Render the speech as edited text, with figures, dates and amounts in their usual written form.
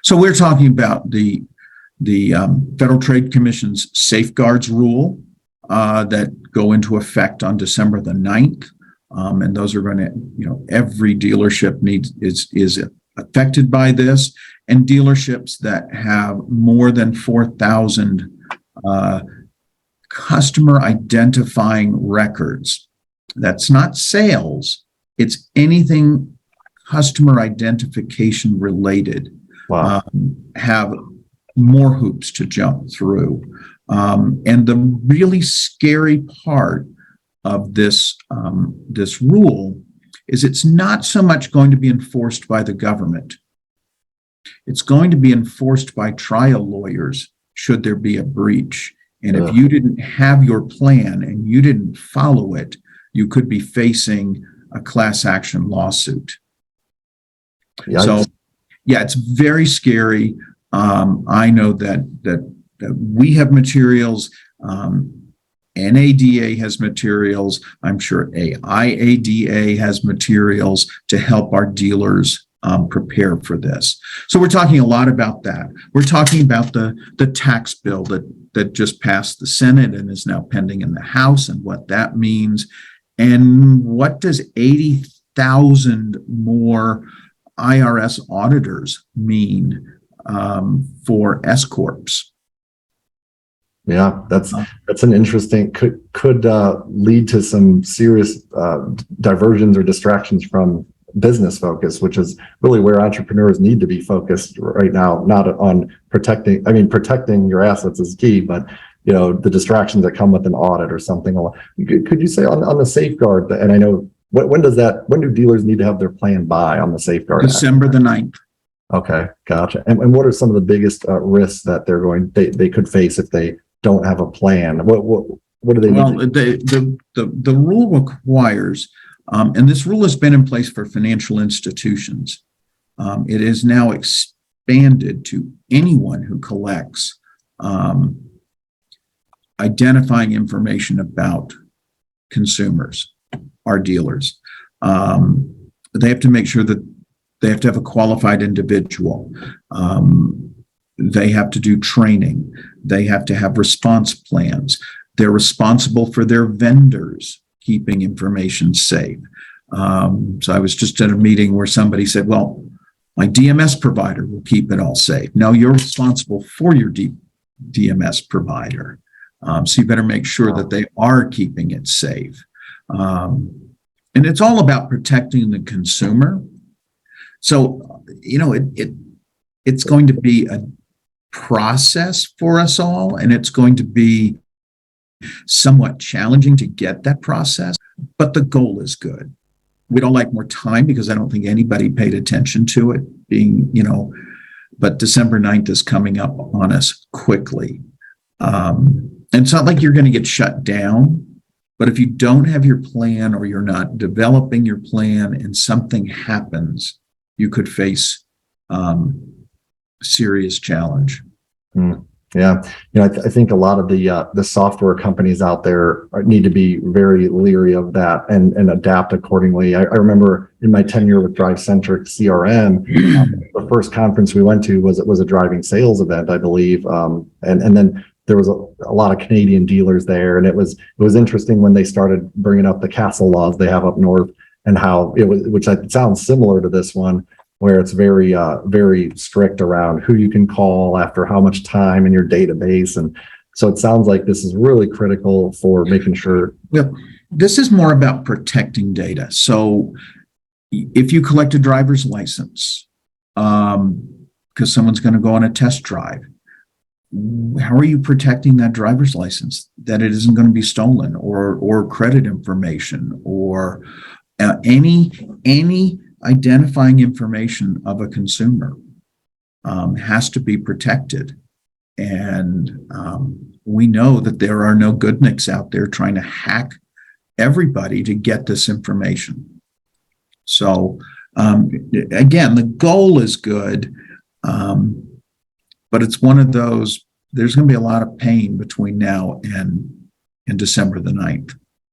So we're talking about the Federal Trade Commission's safeguards rule that go into effect on December the 9th. And those are going to, every dealership is affected by this, and dealerships that have more than 4,000 customer identifying records. That's not sales. It's anything customer identification related. Wow. Have more hoops to jump through. And the really scary part of this rule is it's not so much going to be enforced by the government. It's going to be enforced by trial lawyers should there be a breach. And if you didn't have your plan and you didn't follow it, you could be facing a class action lawsuit. Yikes. So, yeah, it's very scary. I know that we have materials. NADA has materials. I'm sure IADA has materials to help our dealers prepare for this. So we're talking a lot about that. We're talking about the tax bill that just passed the Senate and is now pending in the House, and what that means. And what does 80,000 more IRS auditors mean for S corps? Yeah, that's an interesting, could lead to some serious diversions or distractions from business focus, which is really where entrepreneurs need to be focused right now, not on protecting your assets is key, but the distractions that come with an audit or something. Could you say on the safeguard, and I know, when do dealers need to have their plan by on the safeguard? December the 9th. Okay, gotcha. And what are some of the biggest risks that they could face if they don't have a plan? What do they need? Well, the rule requires, and this rule has been in place for financial institutions. It is now expanded to anyone who collects identifying information about consumers, our dealers. They have to make sure that they have to have a qualified individual. They have to do training. They have to have response plans. They're responsible for their vendors keeping information safe. So I was just at a meeting where somebody said, well, my DMS provider will keep it all safe. No, you're responsible for your DMS provider. So you better make sure that they are keeping it safe. And it's all about protecting the consumer. So, it's going to be a process for us all, and it's going to be somewhat challenging to get that process, but the goal is good. We'd all like more time because I don't think anybody paid attention to it but December 9th is coming up on us quickly. And it's not like you're going to get shut down, but if you don't have your plan or you're not developing your plan and something happens, you could face serious challenge. Yeah, I think a lot of the software companies out there need to be very leery of that and adapt accordingly. I remember in my tenure with DriveCentric CRM, the first conference we went to was a driving sales event, I believe, and then there was a lot of Canadian dealers there, and it was interesting when they started bringing up the castle laws they have up north and how it was, which sounds similar to this one, where it's very, very strict around who you can call after how much time in your database. And so it sounds like this is really critical for making sure. Well, this is more about protecting data. So if you collect a driver's license, because someone's going to go on a test drive, how are you protecting that driver's license that it isn't going to be stolen, or credit information, or any identifying information of a consumer has to be protected. And we know that there are no goodniks out there trying to hack everybody to get this information. So again, the goal is good, but it's one of those, there's going to be a lot of pain between now and December the 9th.